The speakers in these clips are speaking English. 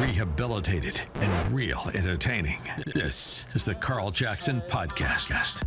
rehabilitated, and real entertaining. This is the Carl Jackson Podcast.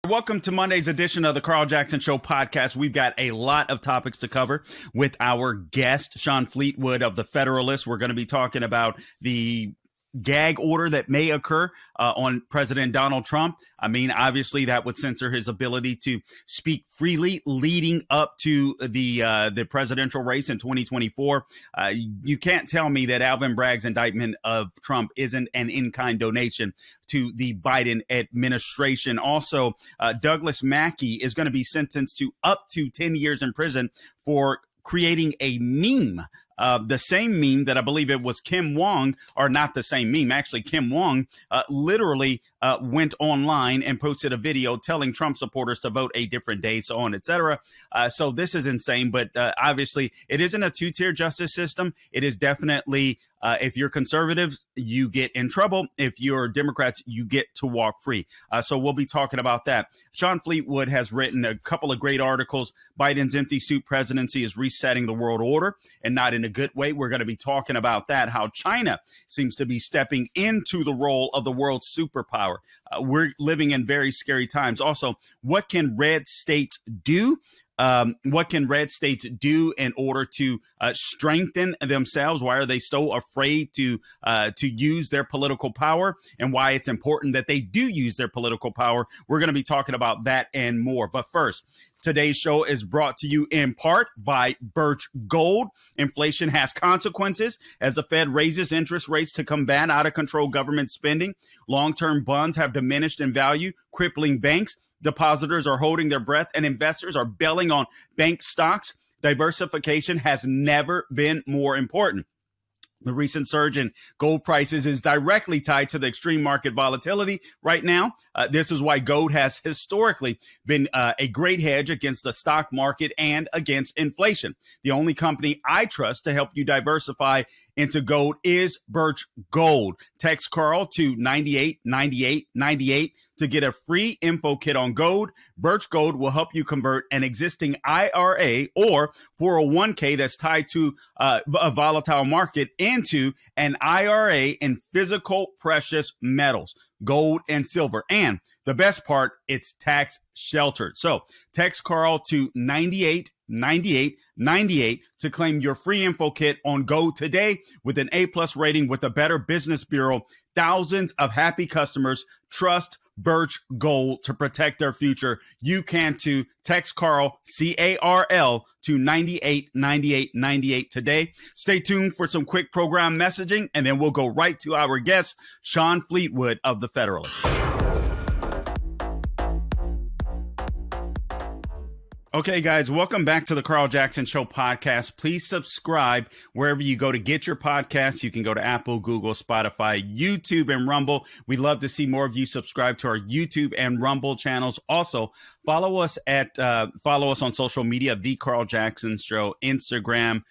Welcome to Monday's edition of the Carl Jackson Show podcast. We've got a lot of topics to cover with our guest, Shawn Fleetwood of the Federalist. We're going to be talking about the gag order that may occur on President Donald Trump. I mean, obviously, that would censor his ability to speak freely leading up to the presidential race in 2024. You can't tell me that Alvin Bragg's indictment of Trump isn't an in-kind donation to the Biden administration. Also, Douglass Mackey is going to be sentenced to up to 10 years in prison for creating a meme. The same meme that I believe it was Kim Wong, or not the same meme. Actually, Kim Wong literally went online and posted a video telling Trump supporters to vote a different day, so on, etc. So this is insane. But obviously, it isn't a two-tier justice system. It is definitely, if you're conservative, you get in trouble. If you're Democrats, you get to walk free. So we'll be talking about that. Shawn Fleetwood has written a couple of great articles. Biden's empty suit presidency is resetting the world order, and not in a good way. We're going to be talking about that, how China seems to be stepping into the role of the world's superpower. We're living in very scary times. Also, what can red states do? What can red states do in order to strengthen themselves? Why are they so afraid to use their political power, and why it's important that they do use their political power? We're going to be talking about that and more. But first, today's show is brought to you in part by Birch Gold. Inflation has consequences as the Fed raises interest rates to combat out of control government spending. Long-term bonds have diminished in value, crippling banks. Depositors are holding their breath and investors are bailing on bank stocks. Diversification has never been more important. The recent surge in gold prices is directly tied to the extreme market volatility right now. This is why gold has historically been a great hedge against the stock market and against inflation. The only company I trust to help you diversify into gold is Birch Gold. Text Carl to 989898 to get a free info kit on gold. Birch Gold will help you convert an existing IRA or 401k that's tied to a volatile market into an IRA in physical precious metals, gold and silver. And the best part, it's tax sheltered. So text Carl to 989898 to claim your free info kit on gold today with an A+ rating with the Better Business Bureau. Thousands of happy customers trust Birch Gold to protect their future. You can too. Text Carl, C-A-R-L, to 989898 today. Stay tuned for some quick program messaging, and then we'll go right to our guest, Shawn Fleetwood of the Federalist. Okay, guys, welcome back to the Carl Jackson Show podcast. Please subscribe wherever you go to get your podcasts. You can go to Apple, Google, Spotify, YouTube, and Rumble. We'd love to see more of you subscribe to our YouTube and Rumble channels. Also, follow us on social media, The Carl Jackson Show, Instagram,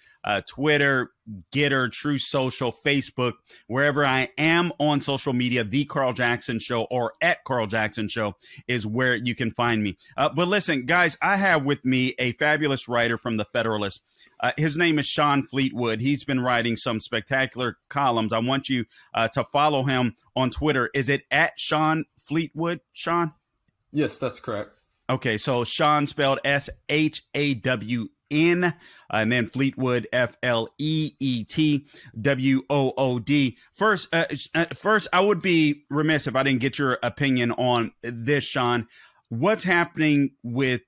Twitter, Getter, True Social, Facebook, wherever I am on social media, The Carl Jackson Show or at Carl Jackson Show is where you can find me. But listen, guys, I have with me a fabulous writer from the Federalist. His name is Shawn Fleetwood. He's been writing some spectacular columns. I want you to follow him on Twitter. Is it at Shawn Fleetwood, Shawn? Yes, that's correct. Okay, so Shawn spelled SHAWN, and then Fleetwood, FLEETWOOD. First, I would be remiss if I didn't get your opinion on this, Shawn. What's happening with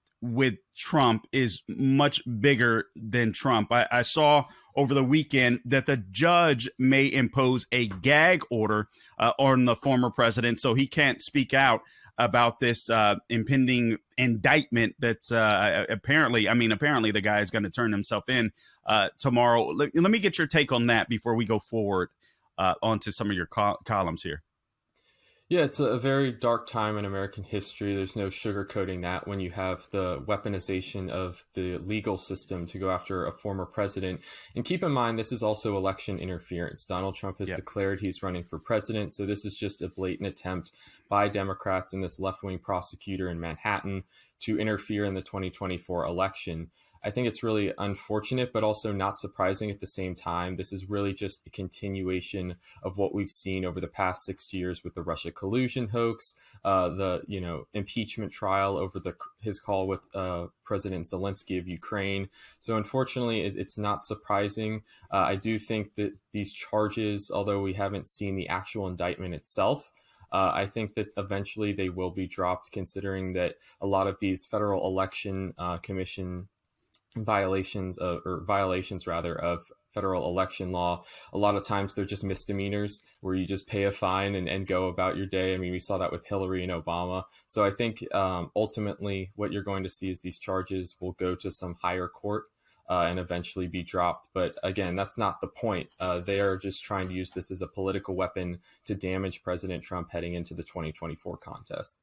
Trump is much bigger than Trump. I saw over the weekend that the judge may impose a gag order on the former president, so he can't speak out about this impending indictment that's apparently the guy is going to turn himself in tomorrow. Let me get your take on that before we go forward onto some of your columns here. Yeah, it's a very dark time in American history. There's no sugarcoating that when you have the weaponization of the legal system to go after a former president. And keep in mind, this is also election interference. Donald Trump has declared he's running for president. So this is just a blatant attempt by Democrats and this left-wing prosecutor in Manhattan to interfere in the 2024 election. I think it's really unfortunate, but also not surprising at the same time. This is really just a continuation of what we've seen over the past 6 years with the Russia collusion hoax, the impeachment trial over his call with President Zelensky of Ukraine. So unfortunately, it's not surprising. I do think that these charges, although we haven't seen the actual indictment itself, I think that eventually they will be dropped, considering that a lot of these Federal Election Commission violations of federal election law, a lot of times they're just misdemeanors where you just pay a fine and go about your day. I mean, we saw that with Hillary and Obama. So I think ultimately what you're going to see is these charges will go to some higher court and eventually be dropped. But again, that's not the point. They are just trying to use this as a political weapon to damage President Trump heading into the 2024 contest.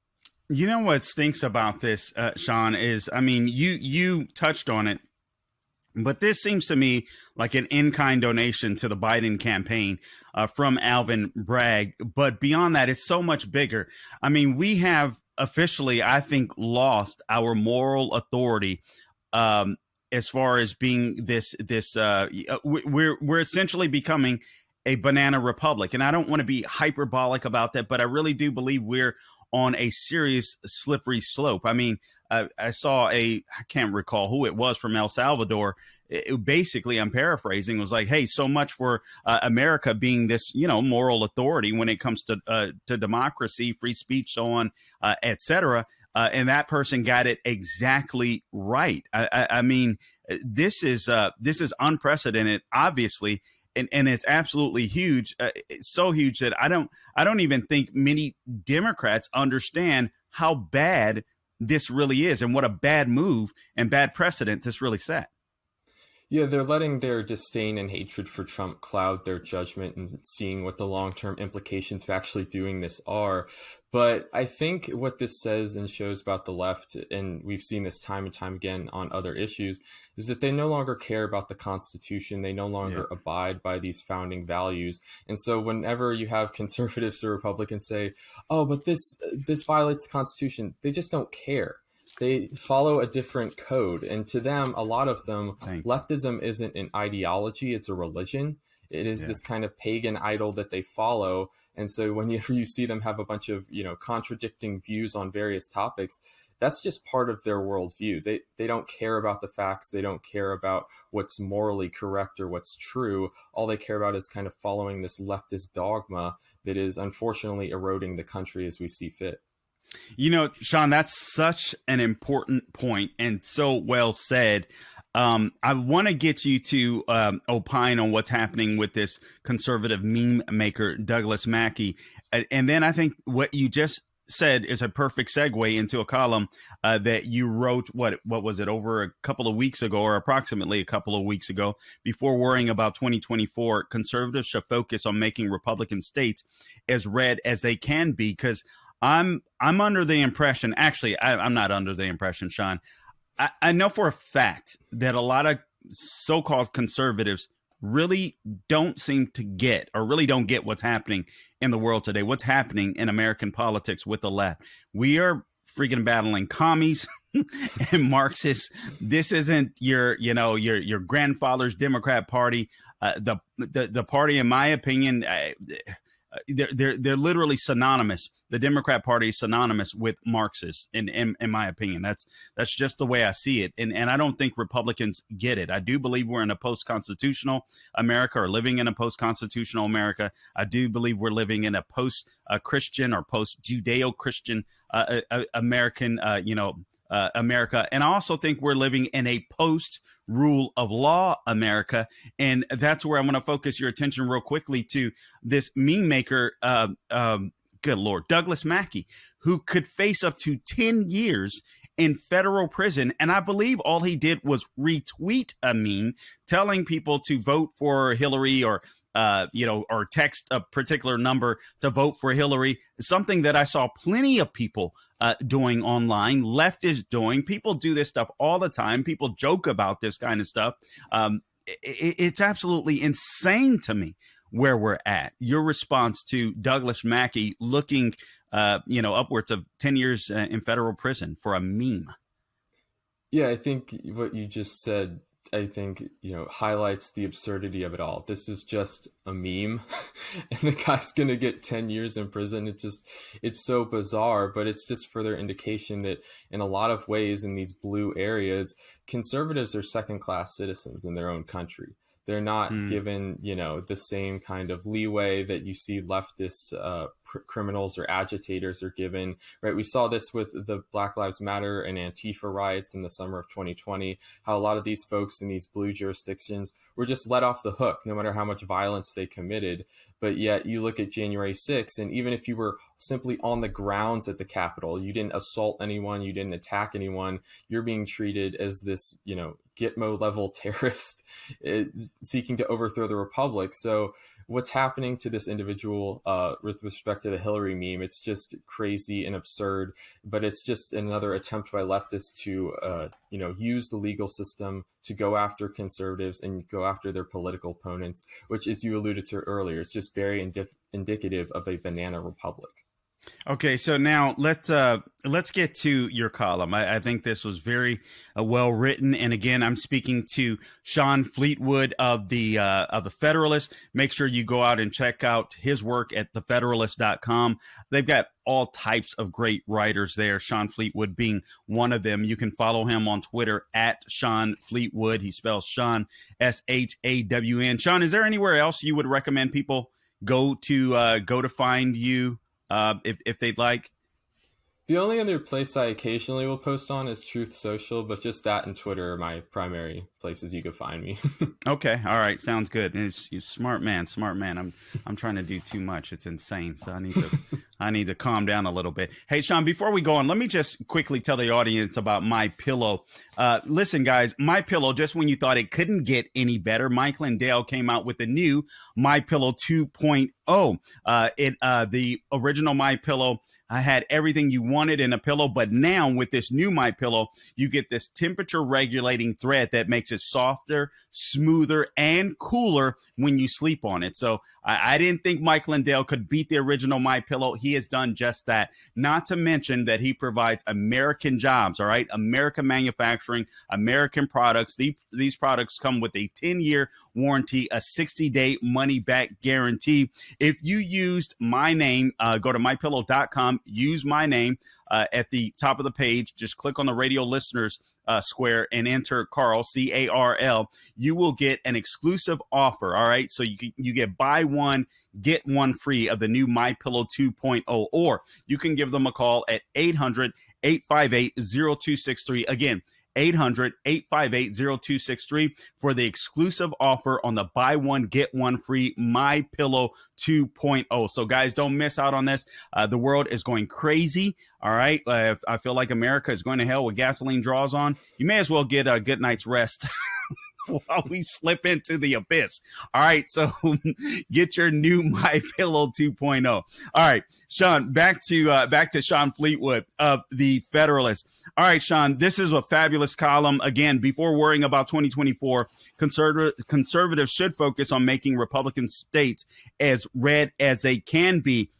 You know what stinks about this, Shawn, is, I mean, you touched on it, but this seems to me like an in-kind donation to the Biden campaign from Alvin Bragg. But beyond that, it's so much bigger. I mean, we have officially, I think, lost our moral authority as far as being we're essentially becoming a banana republic. And I don't want to be hyperbolic about that, but I really do believe we're on a serious slippery slope. I mean, I saw I can't recall who it was from El Salvador. Basically, I'm paraphrasing, was like, hey, so much for America being this, moral authority when it comes to democracy, free speech, so on, et cetera. And that person got it exactly right. I mean, this is unprecedented, obviously. And it's absolutely huge. It's so huge that I don't even think many Democrats understand how bad this really is and what a bad move and bad precedent this really set. Yeah, they're letting their disdain and hatred for Trump cloud their judgment and seeing what the long-term implications of actually doing this are. But I think what this says and shows about the left, and we've seen this time and time again on other issues, is that they no longer care about the Constitution. They no longer abide by these founding values. And so whenever you have conservatives or Republicans say, oh, but this violates the Constitution, they just don't care. They follow a different code. And to them, a lot of them, leftism isn't an ideology, it's a religion. It is this kind of pagan idol that they follow. And so whenever you see them have a bunch of, contradicting views on various topics, that's just part of their worldview. They don't care about the facts. They don't care about what's morally correct or what's true. All they care about is kind of following this leftist dogma that is unfortunately eroding the country as we see fit. Shawn, that's such an important point and so well said. I want to get you to opine on what's happening with this conservative meme maker, Douglass Mackey. And then I think what you just said is a perfect segue into a column that you wrote, what was it, over a couple of weeks ago, or approximately a couple of weeks ago. Before worrying about 2024, conservatives should focus on making Republican states as red as they can be, because I'm under the impression, actually, I'm not under the impression, Shawn. I know for a fact that a lot of so-called conservatives really don't seem to get, or really don't get what's happening in the world today, what's happening in American politics with the left. We are freaking battling commies and Marxists. This isn't your grandfather's Democrat Party. The party, in my opinion, they're literally synonymous. The Democrat Party is synonymous with Marxists, in my opinion. That's just the way I see it. And I don't think Republicans get it. I do believe we're in a post-constitutional America, or living in a post-constitutional America. I do believe we're living in a post-Christian or post-Judeo-Christian American, America. And I also think we're living in a post-rule of law America. And that's where I'm going to focus your attention real quickly to this meme maker, good Lord, Douglass Mackey, who could face up to 10 years in federal prison. And I believe all he did was retweet a meme telling people to vote for Hillary or or text a particular number to vote for Hillary. Something that I saw plenty of people doing online, leftists doing. People do this stuff all the time. People joke about this kind of stuff. It's absolutely insane to me where we're at. Your response to Douglass Mackey looking, upwards of 10 years in federal prison for a meme. Yeah, I think what you just said, highlights the absurdity of it all. This is just a meme and the guy's going to get 10 years in prison. It's so bizarre, but it's just further indication that in a lot of ways in these blue areas, conservatives are second-class citizens in their own country. They're not given, the same kind of leeway that you see leftist criminals or agitators are given, right? We saw this with the Black Lives Matter and Antifa riots in the summer of 2020, how a lot of these folks in these blue jurisdictions were just let off the hook, no matter how much violence they committed. But yet you look at January 6th, and even if you were simply on the grounds at the Capitol, you didn't assault anyone, you didn't attack anyone, you're being treated as this, Gitmo level terrorist seeking to overthrow the Republic. So what's happening to this individual with respect to the Hillary meme, it's just crazy and absurd, but it's just another attempt by leftists to, use the legal system to go after conservatives and go after their political opponents, which, as you alluded to earlier, it's just very indicative of a banana republic. Okay, so now let's get to your column. I think this was very well written, and again, I'm speaking to Shawn Fleetwood of the Federalist. Make sure you go out and check out his work at thefederalist.com. They've got all types of great writers there, Shawn Fleetwood being one of them. You can follow him on Twitter at Shawn Fleetwood. He spells Shawn Shawn. Shawn, is there anywhere else you would recommend people go to find you? If they'd like? The only other place I occasionally will post on is Truth Social, but just that and Twitter are my primary places you could find me. Okay, all right, sounds good. You're smart man. I'm trying to do too much. It's insane. So I need to calm down a little bit. Hey, Shawn, before we go on, let me just quickly tell the audience about MyPillow. Listen, guys, MyPillow, just when you thought it couldn't get any better, Mike Lindell came out with the new MyPillow 2.0. The original MyPillow had everything you wanted in a pillow, but now with this new MyPillow, you get this temperature regulating thread that makes it softer, smoother, and cooler when you sleep on it. So I didn't think Mike Lindell could beat the original MyPillow. He has done just that. Not to mention that he provides American jobs, all right? American manufacturing, American products. These products come with a 10-year warranty, a 60-day money-back guarantee. If you used my name, go to mypillow.com, use my name at the top of the page. Just click on the radio listeners square and enter Carl, C-A-R-L. You will get an exclusive offer, all right? So you get buy one, get one free of the new MyPillow 2.0, or you can give them a call at 800-858-0263. Again, 800-858-0263 for the exclusive offer on the buy one, get one free MyPillow 2.0. So guys, don't miss out on this. The world is going crazy. All right. I feel like America is going to hell with gasoline draws on. You may as well get a good night's rest while we slip into the abyss. All right. So get your new MyPillow 2.0. All right, Shawn, back to Shawn Fleetwood of the Federalist. All right, Shawn, this is a fabulous column. Again, before worrying about 2024, conservatives should focus on making Republican states as red as they can be.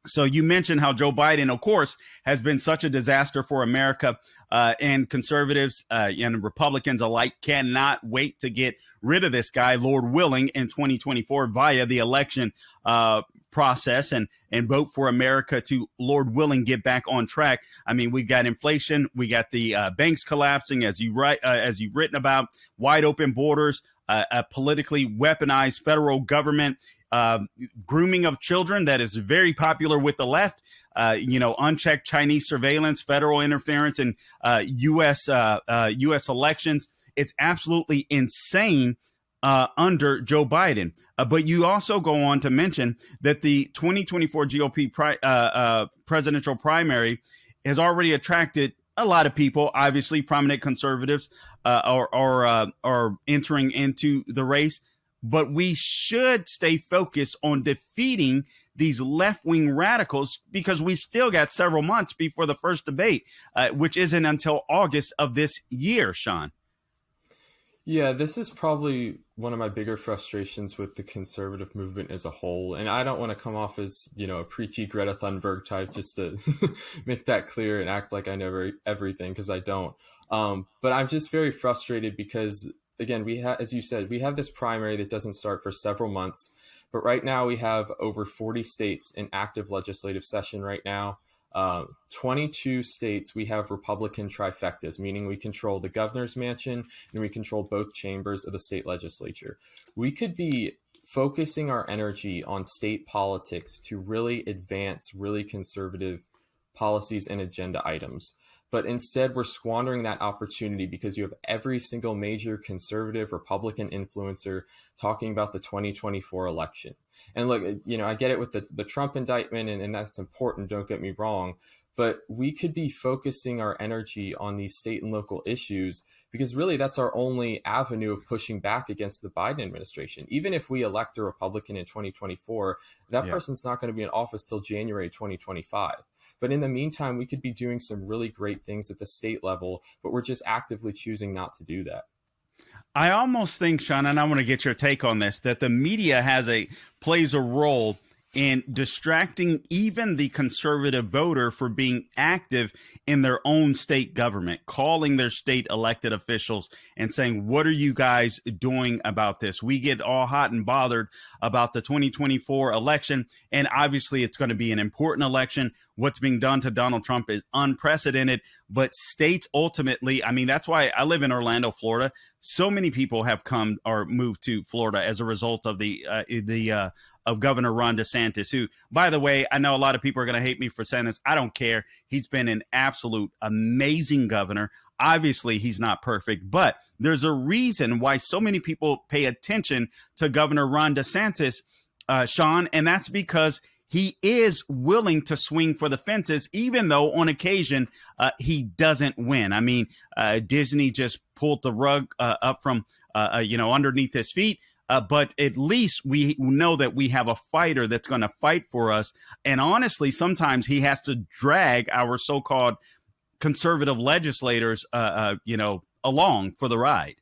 So you mentioned how Joe Biden, of course, has been such a disaster for America, and conservatives and Republicans alike cannot wait to get rid of this guy, Lord willing, in 2024 via the election process and vote for America to, Lord willing, get back on track. I mean, we've got inflation, we got the banks collapsing, as you've written about, wide open borders, a politically weaponized federal government, grooming of children that is very popular with the left, unchecked Chinese surveillance, federal interference in U.S. elections. It's absolutely insane under Joe Biden. But you also go on to mention that the 2024 GOP presidential primary has already attracted a lot of people. Obviously, prominent conservatives are entering into the race. but we should stay focused on defeating these left-wing radicals because we've still got several months before the first debate, which isn't until August of this year, Shawn. Yeah, this is probably one of my bigger frustrations with the conservative movement as a whole. And I don't want to come off as, a preachy Greta Thunberg type, just to make that clear and act like I know everything, because I don't. But I'm just very frustrated because, again, as you said, we have this primary that doesn't start for several months. But right now we have over 40 states in active legislative session right now. 22 states, we have Republican trifectas, meaning we control the governor's mansion and we control both chambers of the state legislature. We could be focusing our energy on state politics to really advance really conservative policies and agenda items. But instead, we're squandering that opportunity because you have every single major conservative Republican influencer talking about the 2024 election. And look, I get it with the Trump indictment, and that's important, don't get me wrong. But we could be focusing our energy on these state and local issues because really that's our only avenue of pushing back against the Biden administration. Even if we elect a Republican in 2024, that person's not going to be in office till January 2025. But in the meantime, we could be doing some really great things at the state level, but we're just actively choosing not to do that. I almost think, Shawn, and I want to get your take on this, that the media plays a role in distracting even the conservative voter for being active in their own state government, calling their state elected officials and saying, what are you guys doing about this? We get all hot and bothered about the 2024 election, and obviously it's going to be an important election. What's being done to Donald Trump is unprecedented, but states ultimately, that's why I live in Orlando, Florida. So many people have come or moved to Florida as a result of of Governor Ron DeSantis, who, by the way, I know a lot of people are going to hate me for saying this. I don't care. He's been an absolute amazing governor. Obviously, he's not perfect, but there's a reason why so many people pay attention to Governor Ron DeSantis, Shawn, and that's because he is willing to swing for the fences, even though on occasion he doesn't win. Disney just pulled the rug up from underneath his feet. But at least we know that we have a fighter that's going to fight for us. And honestly, sometimes he has to drag our so-called conservative legislators, along for the ride.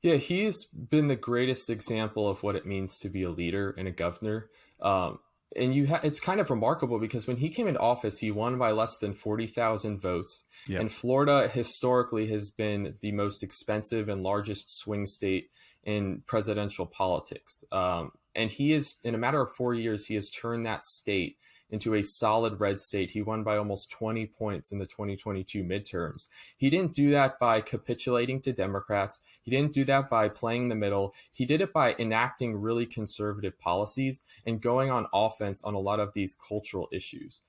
Yeah, he's been the greatest example of what it means to be a leader and a governor. And it's kind of remarkable because when he came into office, he won by less than 40,000 votes. Yep. And Florida historically has been the most expensive and largest swing state in presidential politics. And he is, in a matter of 4 years, he has turned that state into a solid red state. He won by almost 20 points in the 2022 midterms. He didn't do that by capitulating to Democrats. He didn't do that by playing the middle. He did it by enacting really conservative policies and going on offense on a lot of these cultural issues.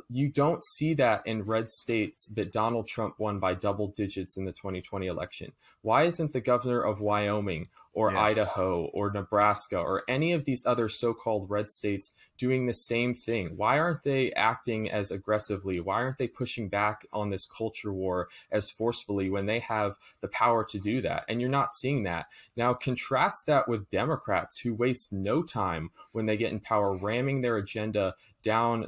You don't see that in red states that Donald Trump won by double digits in the 2020 election. Why isn't the governor of Wyoming or Idaho or Nebraska or any of these other so-called red states doing the same thing? Why aren't they acting as aggressively? Why aren't they pushing back on this culture war as forcefully when they have the power to do that? And you're not seeing that. Now, contrast that with Democrats who waste no time when they get in power ramming their agenda down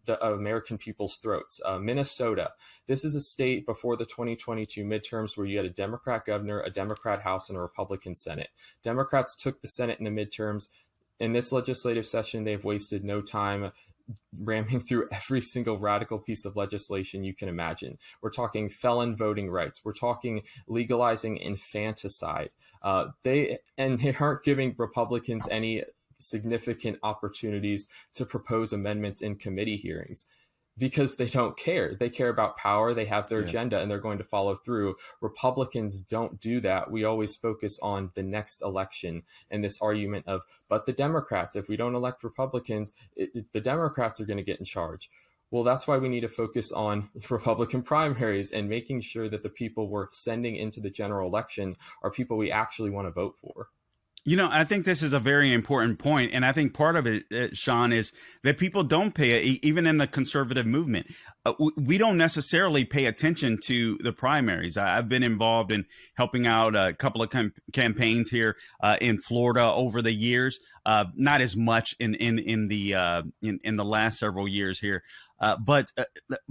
the American people's throats. Minnesota, this is a state before the 2022 midterms where you had a Democrat governor, a Democrat House, and a Republican Senate. Democrats took the Senate in the midterms. In this legislative session, they've wasted no time ramming through every single radical piece of legislation you can imagine. We're talking felon voting rights. We're talking legalizing infanticide. They aren't giving Republicans any significant opportunities to propose amendments in committee hearings because they don't care. They care about power. They have their agenda and they're going to follow through. Republicans don't do that. We always focus on the next election and this argument of, but the Democrats, if we don't elect Republicans, the Democrats are going to get in charge. Well, that's why we need to focus on Republican primaries and making sure that the people we're sending into the general election are people we actually want to vote for. I think this is a very important point, and I think part of it, Shawn, is that people don't even in the conservative movement, we don't necessarily pay attention to the primaries. I've been involved in helping out a couple of campaigns here in Florida over the years, not as much in the last several years here. But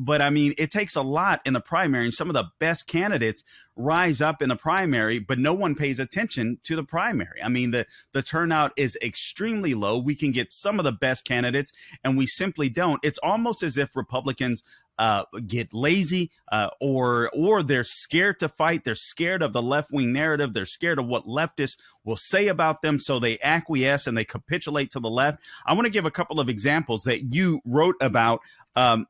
I mean, it takes a lot in the primary, and some of the best candidates rise up in the primary, but no one pays attention to the primary. I mean, the turnout is extremely low. We can get some of the best candidates, and we simply don't. It's almost as if Republicans get lazy or they're scared to fight. They're scared of the left-wing narrative. They're scared of what leftists will say about them, so they acquiesce and they capitulate to the left. I want to give a couple of examples that you wrote about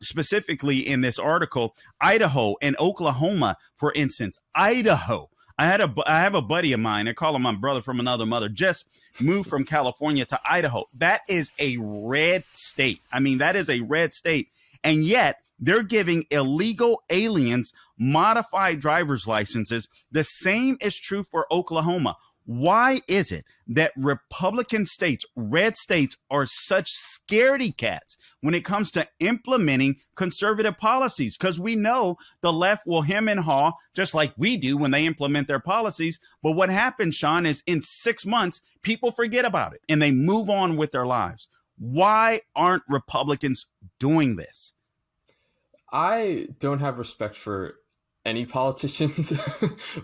specifically in this article. Idaho and Oklahoma, for instance. Idaho. I have a buddy of mine, I call him my brother from another mother, just moved from California to Idaho. That is a red state. I mean, that is a red state. And yet they're giving illegal aliens modified driver's licenses. The same is true for Oklahoma. Why is it that Republican states, red states, are such scaredy cats when it comes to implementing conservative policies? Because we know the left will hem and haw just like we do when they implement their policies. But what happens, Shawn, is in 6 months, people forget about it and they move on with their lives. Why aren't Republicans doing this? I don't have respect for any politicians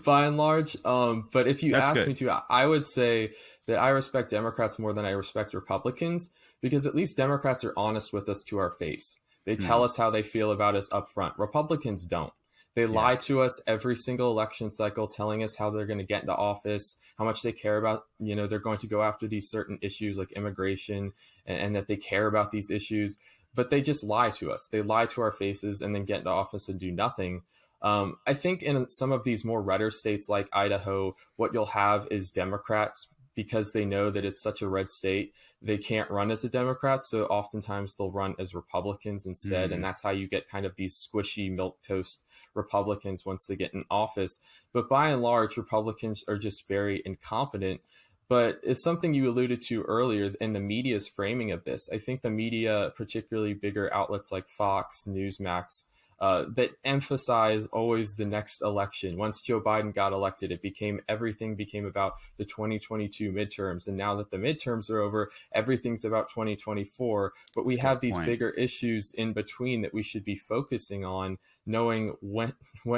by and large. But if you ask me to, I would say that I respect Democrats more than I respect Republicans, because at least Democrats are honest with us to our face. They tell us how they feel about us up front. Republicans don't. They lie to us every single election cycle, telling us how they're going to get into office, how much they care about, they're going to go after these certain issues like immigration, and that they care about these issues. But they just lie to us. They lie to our faces and then get into office and do nothing. I think in some of these more redder states like Idaho, what you'll have is Democrats, because they know that it's such a red state, they can't run as a Democrat. So oftentimes they'll run as Republicans instead. And that's how you get kind of these squishy milquetoast Republicans once they get in office. But by and large, Republicans are just very incompetent. But it's something you alluded to earlier in the media's framing of this. I think the media, particularly bigger outlets like Fox, Newsmax, that emphasize always the next election. Once Joe Biden got elected, everything became about the 2022 midterms. And now that the midterms are over, everything's about 2024. But we have these bigger issues in between that we should be focusing on, knowing when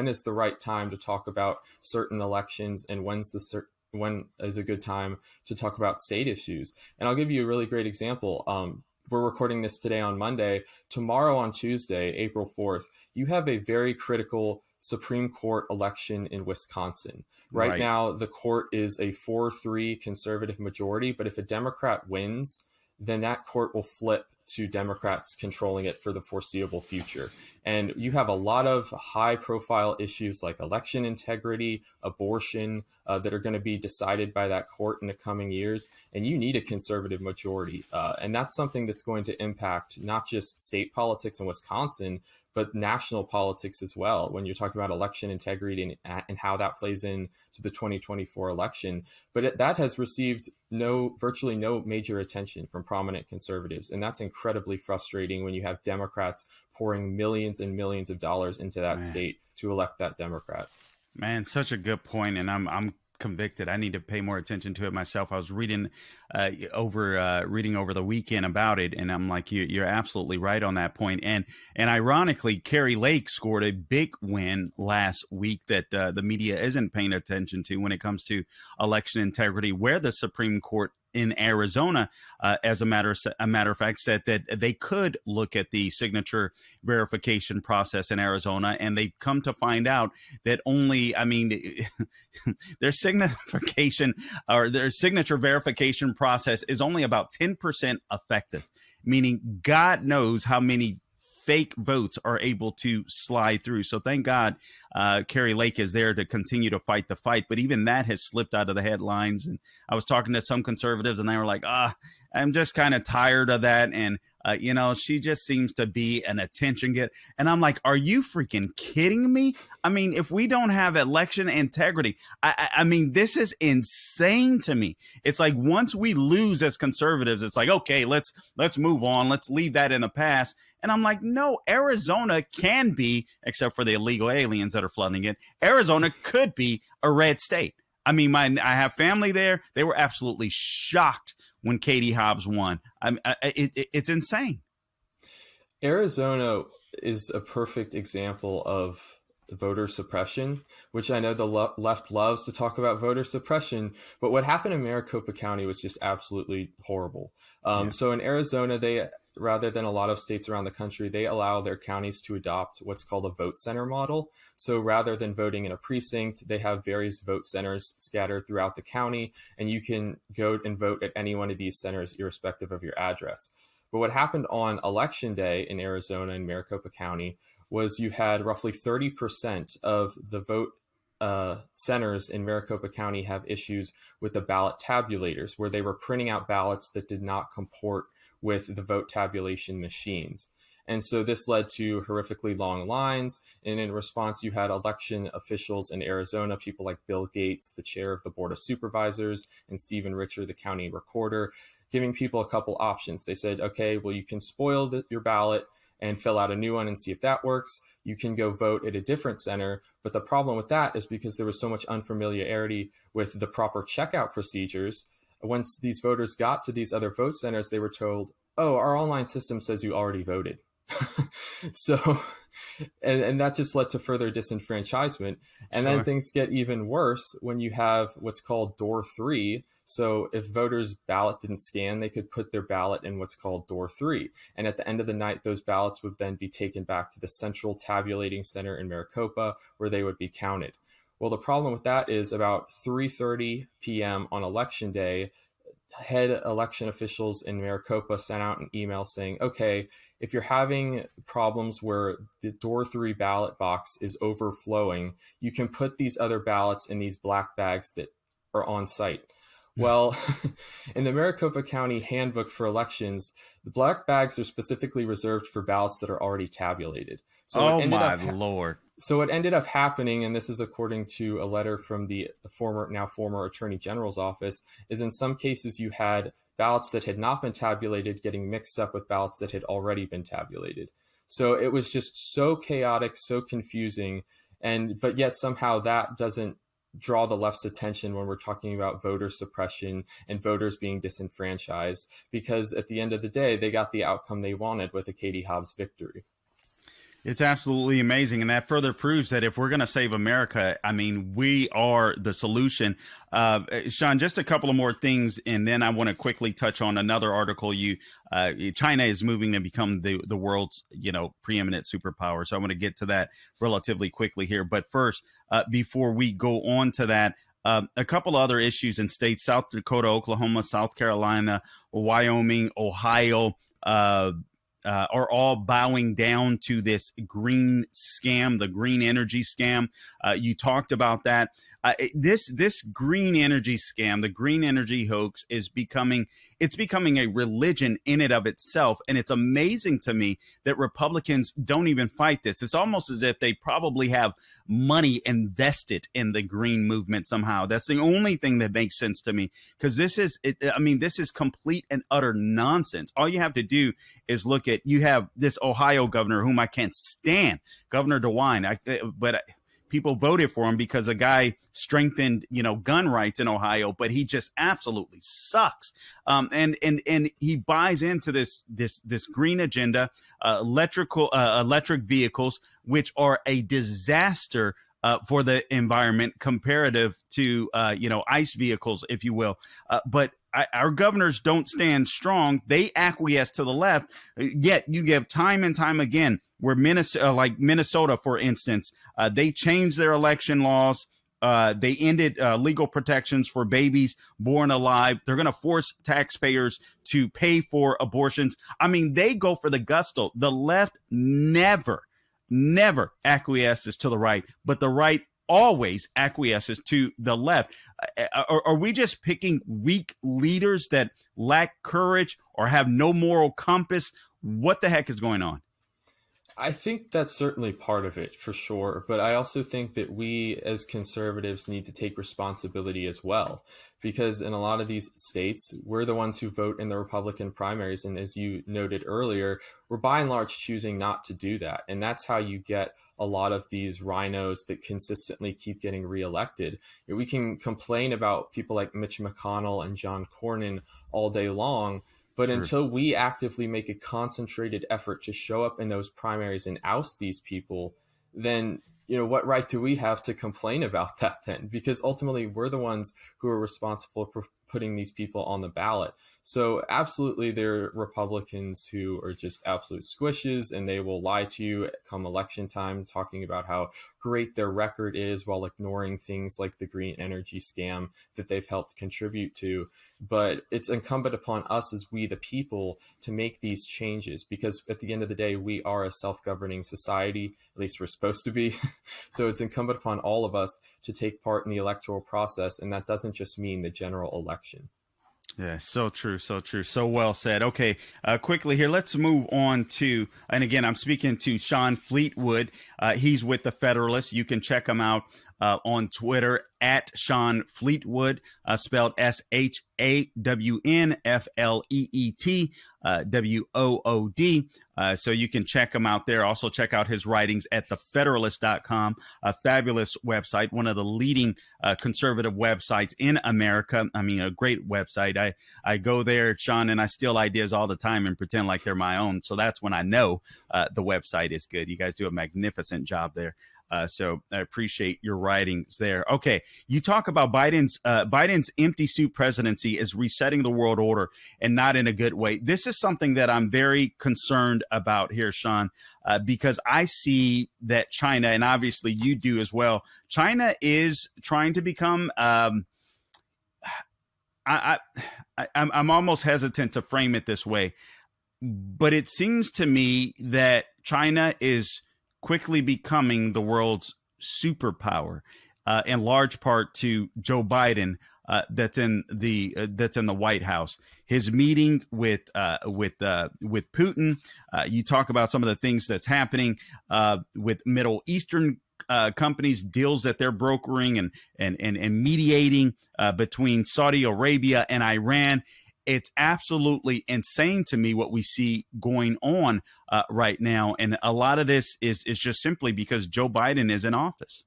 is the right time to talk about certain elections and when is a good time to talk about state issues. And I'll give you a really great example. We're recording this today on Monday. Tomorrow on Tuesday, April 4th, you have a very critical Supreme Court election in Wisconsin. Right now, the court is a 4-3 conservative majority, but if a Democrat wins, then that court will flip to Democrats controlling it for the foreseeable future. And you have a lot of high profile issues like election integrity, abortion, that are going to be decided by that court in the coming years. And you need a conservative majority. And that's something that's going to impact not just state politics in Wisconsin, but national politics as well, when you're talking about election integrity and how that plays in to the 2024 election. But that has received virtually no major attention from prominent conservatives. And that's incredibly frustrating when you have Democrats pouring millions and millions of dollars into that state to elect that Democrat. Man, such a good point. And I'm convicted. I need to pay more attention to it myself. I was reading over the weekend about it, and I'm like, you're absolutely right on that point. And ironically, Kari Lake scored a big win last week that the media isn't paying attention to when it comes to election integrity, where the Supreme Court in Arizona, as a matter of fact, said that they could look at the signature verification process in Arizona, and they've come to find out that their signature verification process is only about 10% effective, meaning God knows how many fake votes are able to slide through. So thank God Kari Lake is there to continue to fight the fight. But even that has slipped out of the headlines. And I was talking to some conservatives and they were like, I'm just kind of tired of that. And She just seems to be an attention get. And I'm like, are you freaking kidding me? I mean, if we don't have election integrity, I mean, this is insane to me. It's like once we lose as conservatives, it's like, okay, let's move on. Let's leave that in the past. And I'm like, no, Arizona can be, except for the illegal aliens that are flooding it, Arizona could be a red state. I mean, I have family there. They were absolutely shocked when Katie Hobbs won. It's insane. Arizona is a perfect example of voter suppression, which I know the left loves to talk about voter suppression. But what happened in Maricopa County was just absolutely horrible. So in Arizona, they, rather than a lot of states around the country, they allow their counties to adopt what's called a vote center model. So rather than voting in a precinct, they have various vote centers scattered throughout the county, and you can go and vote at any one of these centers, irrespective of your address. But what happened on election day in Arizona and Maricopa County was you had roughly 30% of the vote centers in Maricopa County have issues with the ballot tabulators, where they were printing out ballots that did not comport with the vote tabulation machines. And so this led to horrifically long lines. And in response, you had election officials in Arizona, people like Bill Gates, the chair of the Board of Supervisors, and Stephen Richer, the county recorder, giving people a couple options. They said, okay, well, you can spoil your ballot and fill out a new one and see if that works. You can go vote at a different center. But the problem with that is because there was so much unfamiliarity with the proper checkout procedures, once these voters got to these other vote centers, they were told, oh, our online system says you already voted. So, and that just led to further disenfranchisement. And then things get even worse when you have what's called door 3. So if voters' ballot didn't scan, they could put their ballot in what's called door 3. And at the end of the night, those ballots would then be taken back to the central tabulating center in Maricopa, where they would be counted. Well, the problem with that is about 3:30 p.m. on election day, head election officials in Maricopa sent out an email saying, okay, if you're having problems where the door 3 ballot box is overflowing, you can put these other ballots in these black bags that are on site. Well, in the Maricopa County Handbook for Elections, the black bags are specifically reserved for ballots that are already tabulated. So Lord. So what ended up happening, and this is according to a letter from the former Attorney General's office, is in some cases you had ballots that had not been tabulated getting mixed up with ballots that had already been tabulated. So it was just so chaotic, so confusing, but yet somehow that doesn't draw the left's attention when we're talking about voter suppression and voters being disenfranchised, because at the end of the day, they got the outcome they wanted with a Katie Hobbs victory. It's absolutely amazing. And that further proves that if we're going to save America, I mean, we are the solution. Shawn, just a couple of more things, and then I want to quickly touch on another article. China is moving to become the world's, preeminent superpower. So I want to get to that relatively quickly here. But first, before we go on to that, a couple other issues in states: South Dakota, Oklahoma, South Carolina, Wyoming, Ohio, are all bowing down to this green scam, the green energy scam. You talked about that. This green energy scam, the green energy hoax, is becoming a religion in and of itself. And it's amazing to me that Republicans don't even fight this. It's almost as if they probably have money invested in the green movement somehow. That's the only thing that makes sense to me, because this is complete and utter nonsense. All you have to do is look at, you have this Ohio governor whom I can't stand, Governor DeWine, but people voted for him because a guy strengthened, gun rights in Ohio, but he just absolutely sucks. And he buys into this green agenda, electric vehicles, which are a disaster for the environment comparative to, ICE vehicles, if you will. But our governors don't stand strong. They acquiesce to the left. Yet you give time and time again where Minnesota, for instance, they changed their election laws. They ended legal protections for babies born alive. They're going to force taxpayers to pay for abortions. I mean, they go for the gusto. The left never acquiesces to the right, but the right always acquiesces to the left. Are we just picking weak leaders that lack courage or have no moral compass? What the heck is going on? I think that's certainly part of it for sure. But I also think that we as conservatives need to take responsibility as well, because in a lot of these states, we're the ones who vote in the Republican primaries. And as you noted earlier, we're by and large choosing not to do that. And that's how you get a lot of these rhinos that consistently keep getting reelected. We can complain about people like Mitch McConnell and John Cornyn all day long, but Sure. until we actively make a concentrated effort to show up in those primaries and oust these people, then what right do we have to complain about that then? Because ultimately we're the ones who are responsible for putting these people on the ballot. So absolutely, there are Republicans who are just absolute squishes, and they will lie to you come election time, talking about how great their record is while ignoring things like the green energy scam that they've helped contribute to. But it's incumbent upon us as we the people to make these changes, because at the end of the day, we are a self-governing society, at least we're supposed to be. So it's incumbent upon all of us to take part in the electoral process, and that doesn't just mean the general election. Yeah, so true, so true. So well said. Okay, quickly here, let's move on to, and again, I'm speaking to Shawn Fleetwood. He's with the Federalist. You can check him out on Twitter at Shawn Fleetwood, spelled ShawnFleetwood, so you can check him out there. Also check out his writings at thefederalist.com, a fabulous website, one of the leading conservative websites in America. I mean, a great website. I go there, Shawn, and I steal ideas all the time and pretend like they're my own. So that's when I know the website is good. You guys do a magnificent job there. So I appreciate your writings there. Okay, you talk about Biden's empty suit presidency is resetting the world order, and not in a good way. This is something that I'm very concerned about here, Shawn, because I see that China, and obviously you do as well, China is trying to become I'm almost hesitant to frame it this way, but it seems to me that China is quickly becoming the world's superpower, in large part to Joe Biden, that's in the White House. His meeting with Putin. You talk about some of the things that's happening with Middle Eastern companies, deals that they're brokering and mediating between Saudi Arabia and Iran. It's absolutely insane to me what we see going on right now. And a lot of this is just simply because Joe Biden is in office.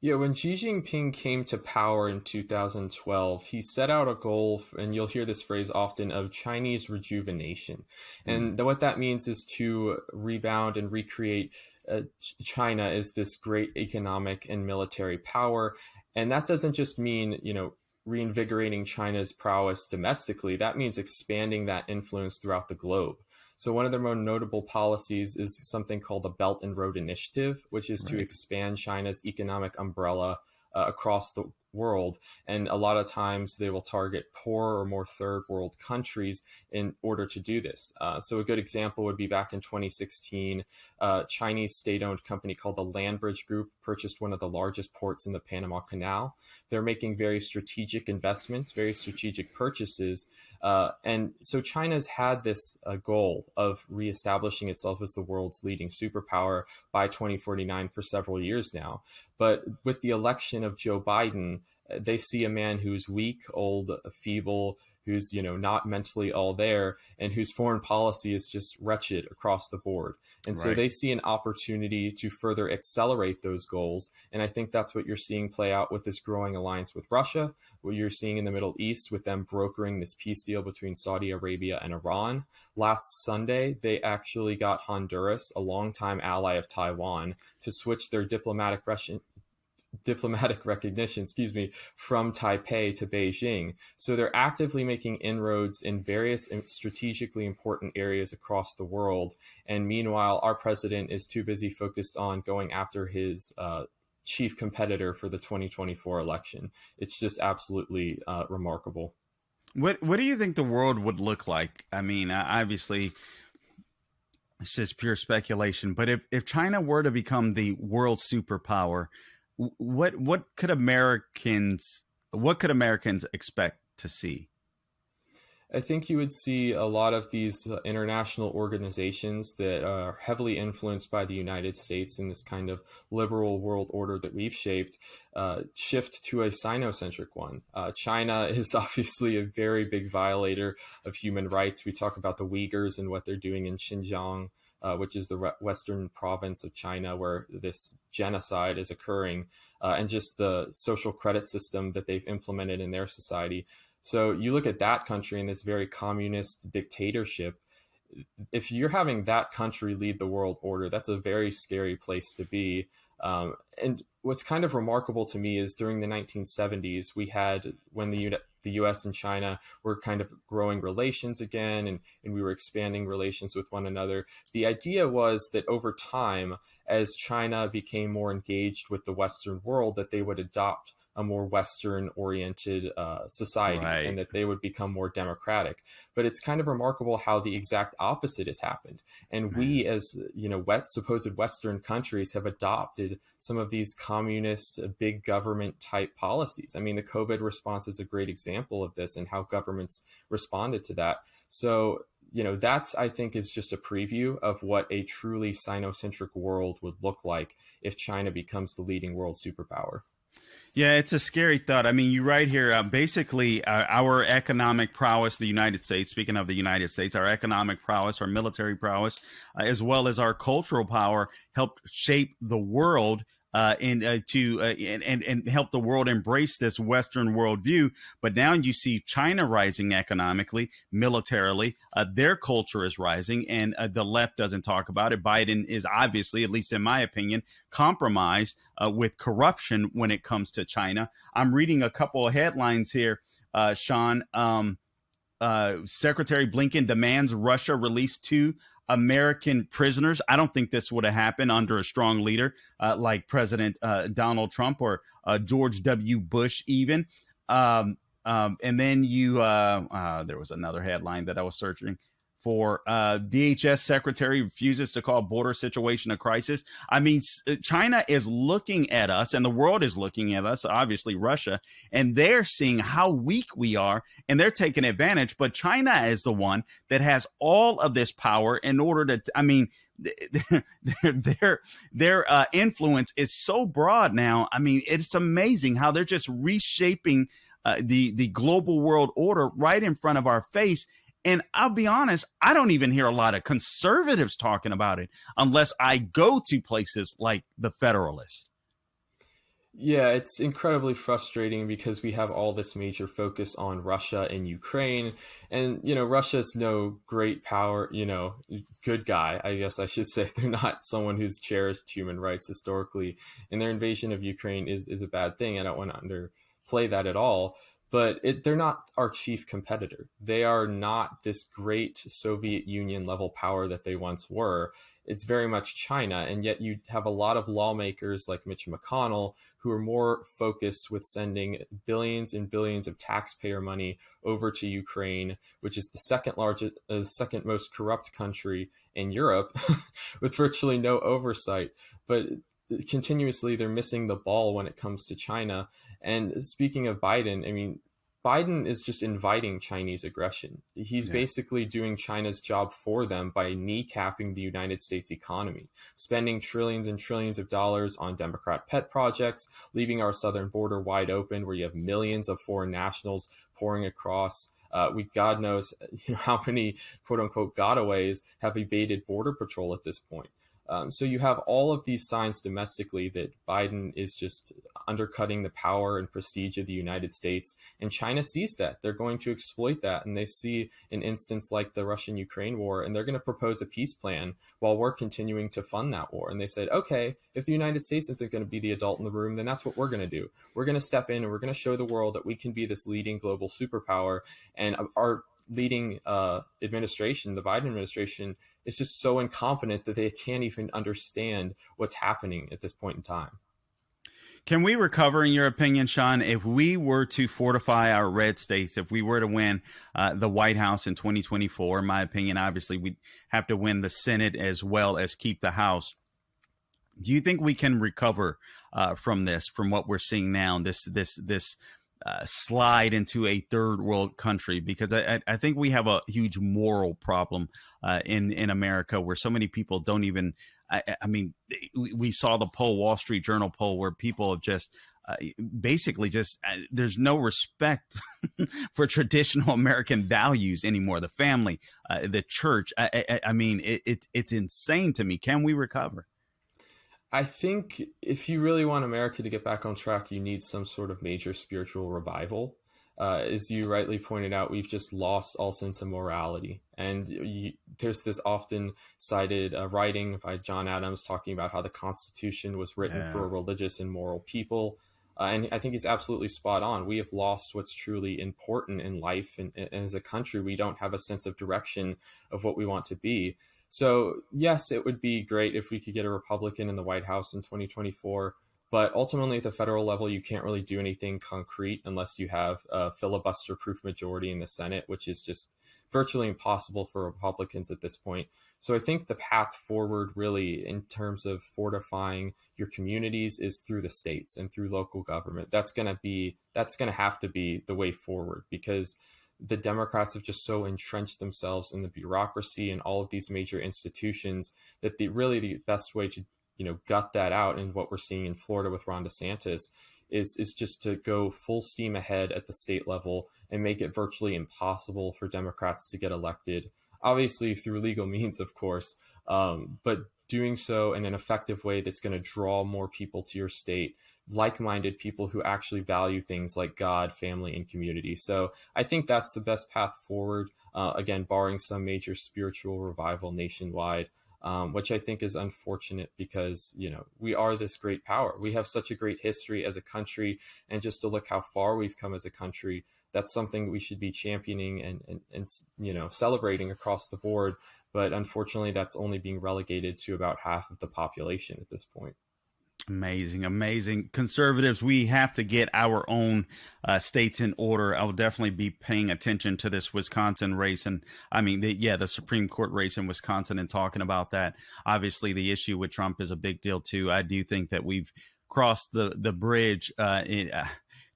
Yeah, when Xi Jinping came to power in 2012, he set out a goal, and you'll hear this phrase often, of Chinese rejuvenation. And what that means is to rebound and recreate China as this great economic and military power. And that doesn't just mean, reinvigorating China's prowess domestically. That means expanding that influence throughout the globe. So one of their more notable policies is something called the Belt and Road Initiative, which is to expand China's economic umbrella across the world. And a lot of times they will target poorer or more third world countries in order to do this. So a good example would be back in 2016, a Chinese state-owned company called the Landbridge Group purchased one of the largest ports in the Panama Canal. They're making very strategic investments, very strategic purchases. And so China's had this goal of reestablishing itself as the world's leading superpower by 2049 for several years now. But with the election of Joe Biden, they see a man who's weak, old, feeble, who's not mentally all there, and whose foreign policy is just wretched across the board. And so they see an opportunity to further accelerate those goals. And I think that's what you're seeing play out with this growing alliance with Russia, what you're seeing in the Middle East with them brokering this peace deal between Saudi Arabia and Iran. Last Sunday, they actually got Honduras, a longtime ally of Taiwan, to switch their diplomatic recognition, from Taipei to Beijing. So they're actively making inroads in various strategically important areas across the world. And meanwhile, our president is too busy focused on going after his chief competitor for the 2024 election. It's just absolutely remarkable. What do you think the world would look like? I mean, obviously, it's just pure speculation. But if China were to become the world superpower, what could Americans expect to see? I think you would see a lot of these international organizations that are heavily influenced by the United States in this kind of liberal world order that we've shaped shift to a Sino-centric one. China is obviously a very big violator of human rights. We talk about the Uyghurs and what they're doing in Xinjiang, which is the western province of China where this genocide is occurring, and just the social credit system that they've implemented in their society. So you look at that country in this very communist dictatorship. If you're having that country lead the world order, that's a very scary place to be. And what's kind of remarkable to me is during the 1970s, we had when the US and China were kind of growing relations again, and we were expanding relations with one another. The idea was that over time, as China became more engaged with the Western world, that they would adopt a more Western-oriented society, Right. and that they would become more democratic. But it's kind of remarkable how the exact opposite has happened. And we, as supposed Western countries, have adopted some of these communist, big government type policies. I mean, the COVID response is a great example of this and how governments responded to that. So, that's, I think, is just a preview of what a truly Sino-centric world would look like if China becomes the leading world superpower. Yeah, it's a scary thought. I mean, you write here, basically, our economic prowess, the United States, speaking of the United States, our economic prowess, our military prowess, as well as our cultural power helped shape the world and help the world embrace this Western worldview. But now you see China rising economically, militarily. Their culture is rising, and the left doesn't talk about it. Biden is obviously, at least in my opinion, compromised with corruption when it comes to China. I'm reading a couple of headlines here, Shawn. Secretary Blinken demands Russia release 2 American prisoners. I don't think this would have happened under a strong leader like President Donald Trump or George W. Bush even. And then there was another headline that I was searching for. DHS secretary refuses to call border situation a crisis. I mean, China is looking at us, and the world is looking at us, obviously Russia, and they're seeing how weak we are, and they're taking advantage. But China is the one that has all of this power in order to, I mean, their influence is so broad now. I mean, it's amazing how they're just reshaping the global world order right in front of our face. And I'll be honest, I don't even hear a lot of conservatives talking about it unless I go to places like the Federalist. Yeah, it's incredibly frustrating because we have all this major focus on Russia and Ukraine. And, Russia's no great power, good guy, I guess I should say. They're not someone who's cherished human rights historically. And their invasion of Ukraine is a bad thing. I don't want to underplay that at all. But they're not our chief competitor. They are not this great Soviet Union level power that they once were. It's very much China. And yet you have a lot of lawmakers like Mitch McConnell who are more focused with sending billions and billions of taxpayer money over to Ukraine, which is the second most corrupt country in Europe with virtually no oversight. But continuously, they're missing the ball when it comes to China. And speaking of Biden, I mean, Biden is just inviting Chinese aggression. He's basically doing China's job for them by kneecapping the United States economy, spending trillions and trillions of dollars on Democrat pet projects, leaving our southern border wide open where you have millions of foreign nationals pouring across. God knows how many quote unquote gotaways have evaded Border Patrol at this point. So you have all of these signs domestically that Biden is just undercutting the power and prestige of the United States. And China sees that. They're going to exploit that. And they see an instance like the Russian-Ukraine war, and they're going to propose a peace plan while we're continuing to fund that war. And they said, okay, if the United States isn't going to be the adult in the room, then that's what we're going to do. We're going to step in and we're going to show the world that we can be this leading global superpower. And our leading administration, the Biden administration, is just so incompetent that they can't even understand what's happening at this point in time. Can we recover, in your opinion, Shawn, if we were to fortify our red states, if we were to win the White House in 2024? In my opinion, obviously, we'd have to win the Senate as well as keep the House. Do you think we can recover from this, from what we're seeing now, this slide into a third world country, because I think we have a huge moral problem in America, where so many people don't even. I mean, we saw the poll, Wall Street Journal poll, where people have just basically just there's no respect for traditional American values anymore. The family, the church. I mean, it's insane to me. Can we recover? I think if you really want America to get back on track, you need some sort of major spiritual revival. As you rightly pointed out, we've just lost all sense of morality. And there's this often cited writing by John Adams talking about how the Constitution was written for a religious and moral people. And I think he's absolutely spot on. We have lost what's truly important in life. And as a country, we don't have a sense of direction of what we want to be. So, yes, it would be great if we could get a Republican in the White House in 2024. But ultimately, at the federal level, you can't really do anything concrete unless you have a filibuster-proof majority in the Senate, which is just virtually impossible for Republicans at this point. So I think the path forward, really, in terms of fortifying your communities, is through the states and through local government. That's going to have to be the way forward, because the Democrats have just so entrenched themselves in the bureaucracy and all of these major institutions that the best way to gut that out, and what we're seeing in Florida with Ron DeSantis, is just to go full steam ahead at the state level and make it virtually impossible for Democrats to get elected, obviously through legal means, of course, but doing so in an effective way that's going to draw more people to your state, like-minded people who actually value things like God, family, and community. So I think that's the best path forward, again, barring some major spiritual revival nationwide. Which I think is unfortunate, because, we are this great power. We have such a great history as a country, and just to look how far we've come as a country, that's something we should be championing and celebrating across the board. But unfortunately, that's only being relegated to about half of the population at this point. Amazing. Conservatives, we have to get our own states in order. I will definitely be paying attention to this Wisconsin race. And I mean, the Supreme Court race in Wisconsin, and talking about that. Obviously, the issue with Trump is a big deal, too. I do think that we've crossed the bridge,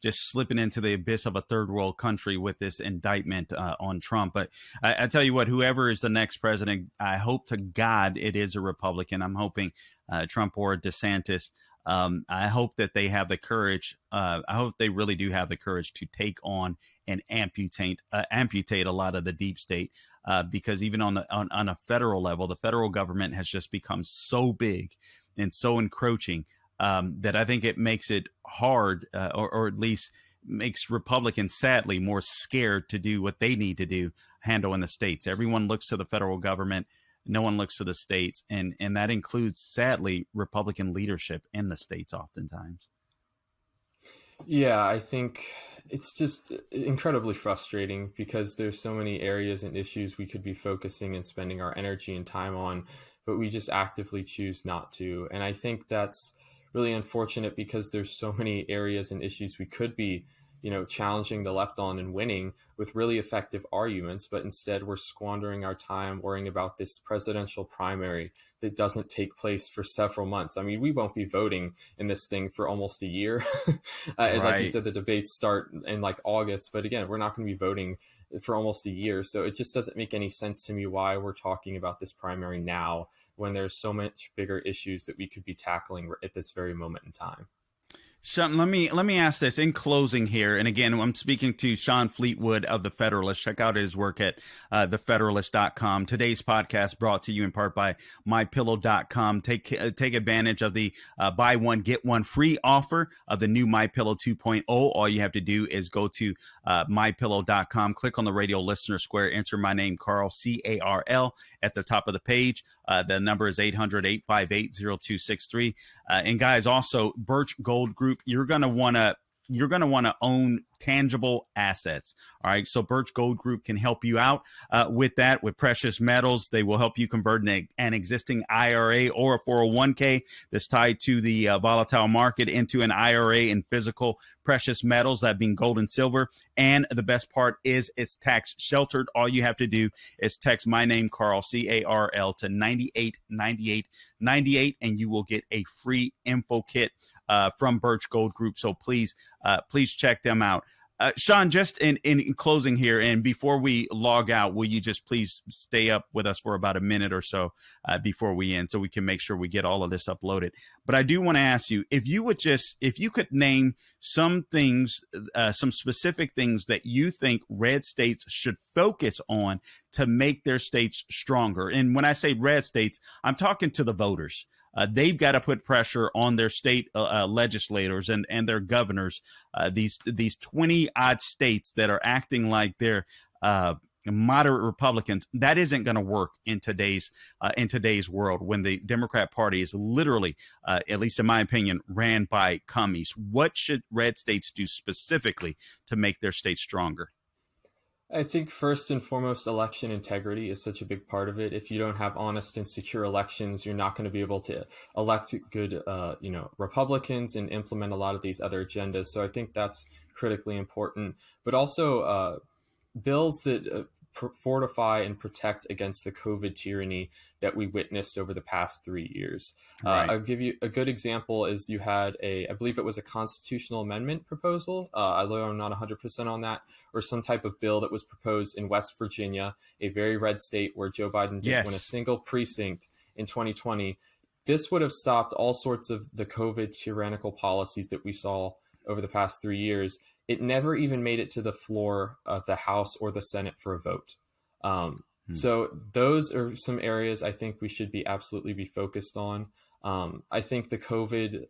just slipping into the abyss of a third world country with this indictment on Trump. But I tell you what, whoever is the next president, I hope to God it is a Republican. I'm hoping Trump or DeSantis. I hope that they have the courage. I hope they really do have the courage to take on and amputate a lot of the deep state, because even on a federal level, the federal government has just become so big and so encroaching that I think it makes it hard, or at least makes Republicans, sadly, more scared to do what they need to do, handle in the states. Everyone looks to the federal government. No one looks to the states. And that includes, sadly, Republican leadership in the states oftentimes. Yeah, I think it's just incredibly frustrating, because there's so many areas and issues we could be focusing and spending our energy and time on, but we just actively choose not to. And I think that's really unfortunate, because there's so many areas and issues we could be, challenging the left on and winning with really effective arguments, but instead we're squandering our time worrying about this presidential primary that doesn't take place for several months. I mean, we won't be voting in this thing for almost a year. Right. Like you said, the debates start in like August, but again, we're not going to be voting for almost a year. So it just doesn't make any sense to me why we're talking about this primary now, when there's so much bigger issues that we could be tackling at this very moment in time. Shawn, let me ask this in closing here. And again, I'm speaking to Shawn Fleetwood of the Federalist. Check out his work at thefederalist.com. Today's podcast brought to you in part by mypillow.com. Take advantage of the buy one, get one free offer of the new MyPillow 2.0. All you have to do is go to mypillow.com, click on the radio listener square, enter my name, Carl, C-A-R-L, at the top of the page. The number is 800-858-0263. And guys, also Birch Gold Group, you're going to want to own tangible assets. All right. So Birch Gold Group can help you out with that, with precious metals. They will help you convert an existing IRA or a 401k that's tied to the volatile market into an IRA in physical precious metals, that being gold and silver. And the best part is it's tax sheltered. All you have to do is text my name, Carl, C-A-R-L, to 989898, and you will get a free info kit from Birch Gold Group. So please check them out. Shawn, just in closing here, and before we log out, will you just please stay up with us for about a minute or so before we end, so we can make sure we get all of this uploaded. But I do want to ask you, if you could name some things, some specific things that you think red states should focus on to make their states stronger. And when I say red states, I'm talking to the voters. They've got to put pressure on their state legislators and their governors. These 20 odd states that are acting like they're moderate Republicans. That isn't going to work in today's world, when the Democrat Party is literally, at least in my opinion, ran by commies. What should red states do specifically to make their states stronger? I think first and foremost, election integrity is such a big part of it. If you don't have honest and secure elections, you're not going to be able to elect good, Republicans and implement a lot of these other agendas. So I think that's critically important. But also bills that fortify and protect against the COVID tyranny that we witnessed over the past 3 years. Right. I'll give you a good example. Is you had I believe it was a constitutional amendment proposal, although I'm not 100% on that, or some type of bill that was proposed in West Virginia, a very red state where Joe Biden didn't win a single precinct in 2020. This would have stopped all sorts of the COVID tyrannical policies that we saw over the past 3 years. It never even made it to the floor of the House or the Senate for a vote. So those are some areas I think we should absolutely be focused on. I think the COVID,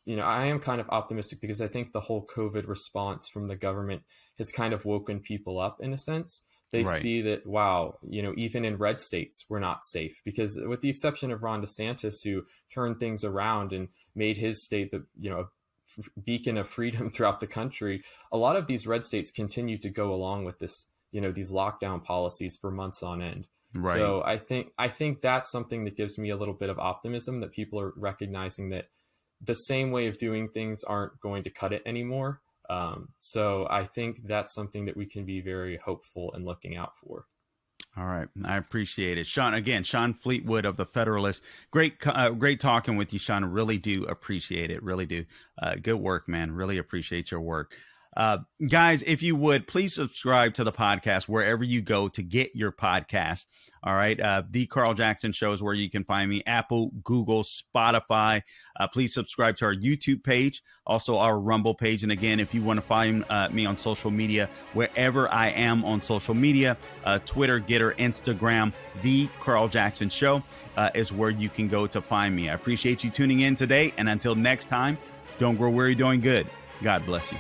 I am kind of optimistic because I think the whole COVID response from the government has kind of woken people up in a sense. They see that, wow, even in red states, we're not safe, because with the exception of Ron DeSantis, who turned things around and made his state the, beacon of freedom throughout the country, a lot of these red states continue to go along with this, these lockdown policies for months on end. Right. So I think that's something that gives me a little bit of optimism, that people are recognizing that the same way of doing things aren't going to cut it anymore. So I think that's something that we can be very hopeful and looking out for. All right. I appreciate it. Shawn Fleetwood of the Federalist. Great talking with you, Shawn. Really do appreciate it. Really do. Good work, man. Really appreciate your work. Guys, if you would, please subscribe to the podcast wherever you go to get your podcast. All right. The Carl Jackson Show is where you can find me. Apple, Google, Spotify. Please subscribe to our YouTube page, also our Rumble page. And again, if you want to find me on social media, wherever I am on social media, Twitter, Getter, Instagram, The Carl Jackson Show is where you can go to find me. I appreciate you tuning in today. And until next time, don't grow weary doing good. God bless you.